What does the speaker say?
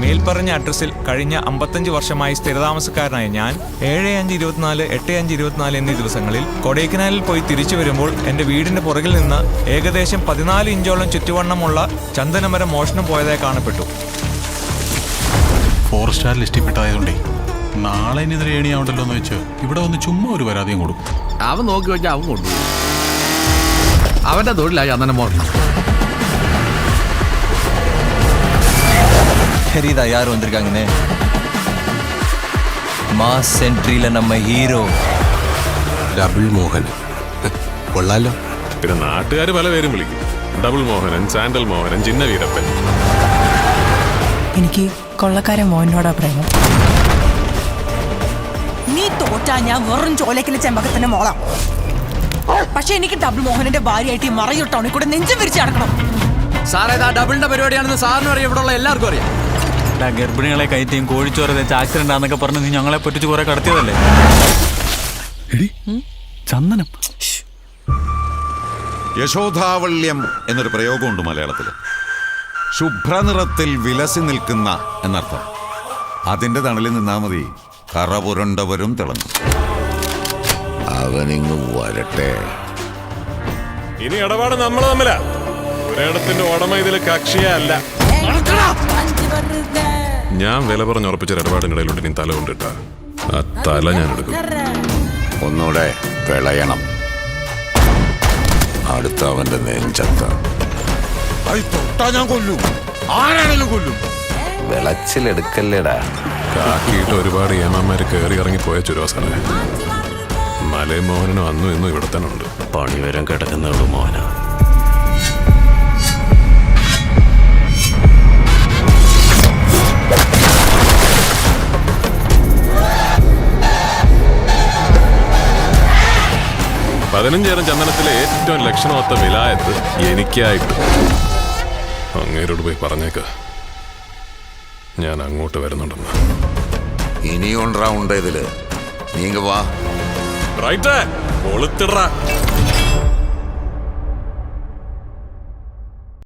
മേൽപ്പറഞ്ഞ അഡ്രസ്സിൽ കഴിഞ്ഞ 55 വർഷമായി സ്ഥിരതാമസക്കാരനായ ഞാൻ 7/5/24, 8/5/24 എന്നീ ദിവസങ്ങളിൽ കൊടൈക്കനാലിൽ പോയി തിരിച്ചു വരുമ്പോൾ എൻ്റെ വീടിൻ്റെ പുറകിൽ നിന്ന് ഏകദേശം 14 ഇഞ്ചോളം ചുറ്റുവണ്ണമുള്ള ചന്ദനമരം മോഷണം പോയതായി കാണപ്പെട്ടു. ഫോറസ്റ്റുകാർ ലിസ്റ്റിൽപ്പെട്ടായതുകൊണ്ടേ നാളെ ഇനിതിരെ ഏണിയാവണ്ടല്ലോ എന്ന് വെച്ച് ഇവിടെ വന്ന് ചുമ്മാ ഒരു പരാതിയും കൊടുക്കും. അവൻ നോക്കി വെച്ചാൽ അവൻ കൊണ്ടുപോകും. അവന്റെ തൊഴിലായി ചന്ദനം മോഷണം. தெரியுதா யார் வந்திருக்காங்கன்னு? மாஸ் சென்ட்ரியில நம்ம ஹீரோ ഡബിൾ മോഹൻ. കൊള്ളാലോ. പിന്നെ നാട്ടുകാർ പല പേരും വിളിക്കും. ഡബിൾ മോഹനൻ, സാൻഡൽ മോഹനൻ, ചിന്ന വീരപ്പൻ. എനിക്ക് കൊള്ളക്കാരൻ മോഹനോടാ പ്രേമം. നീ തോറ്റാ ഞാൻ വെറും ചോലക്കിലെ ചെമ്പകത്തിന്റെ മോളാം. പക്ഷെ എനിക്ക് ഡബിൾ മോഹനന്റെ ഭാര്യയായിട്ട് ഈ മറയൂർ ടൗണിൽ കൂടെ നെഞ്ചും വിരിച്ച് നടക്കണം. സാറേ ഇതാ ഡബിളിന്റെ പരിപാടിയാണെന്ന് സാറിനും അറിയാം, ഇവിടെ ഉള്ള എല്ലാവർക്കും അറിയാം. ഗർഭിണികളെ കയറ്റിയും കോഴിച്ചോറ് വെച്ച് ആക്സിഡന്റ് ആണെന്നൊക്കെ പറഞ്ഞ് നീ ഞങ്ങളെ പറ്റിച്ച് കുറെ കടത്തിയതല്ലേ? ചന്ദനം. യശോധാവള്യം എന്നൊരു പ്രയോഗമുണ്ട് മലയാളത്തിൽ. ശുഭ്രനിറത്തിൽ വിലസി നിൽക്കുന്ന എന്നർത്ഥം. അതിന്റെ തണലിൽ നിന്നാ മതി, കറ പുരണ്ടവരും തിളങ്ങും. അവനിങ്ങ് വരട്ടെ. ഇനി ഇടപാട് നമ്മൾ തമ്മിലാ. ഒരിടത്തിന്റെ ഉടമ ഇതിൽ കക്ഷിയല്ല. ഞാൻ വില പറഞ്ഞുറപ്പിച്ച ഇടപാടിന്റെ ഇടയിലോട്ട് ഇനി തല കൊണ്ടിട്ട ആ തല ഞാൻ എടുക്കും. ഒന്നുകൂടെ വിളയണം. അടുത്ത അവന്റെ നെഞ്ചത്ത ഞാൻ കൊല്ലും, ആരാണെങ്കിലും കൊല്ലും. വിളച്ചിലെടുക്കല്ലേടാ. കാക്കിയിട്ട് ഒരുപാട് ഏമാന്മാര് കയറി ഇറങ്ങി പോയ ചുരുവാസാണ്. മലയും മോഹനനും അന്നും ഇന്നും ഇവിടെ തന്നെ ഉണ്ട്. പണി വരാൻ കിടക്കുന്നവള് മോഹന. പതിനഞ്ചേരം ചന്ദനത്തിലെ ഏറ്റവും ലക്ഷണമൊത്ത വിലായത്ത് എനിക്കായിട്ട്. അങ്ങേരോട് പോയി പറഞ്ഞേക്ക ഞാൻ അങ്ങോട്ട് വരുന്നുണ്ടെന്ന്. ഇനിയും റൗണ്ട് ഇതില്. നീങ്ങ വാ. റൈറ്റ്, കൊളുത്തിട.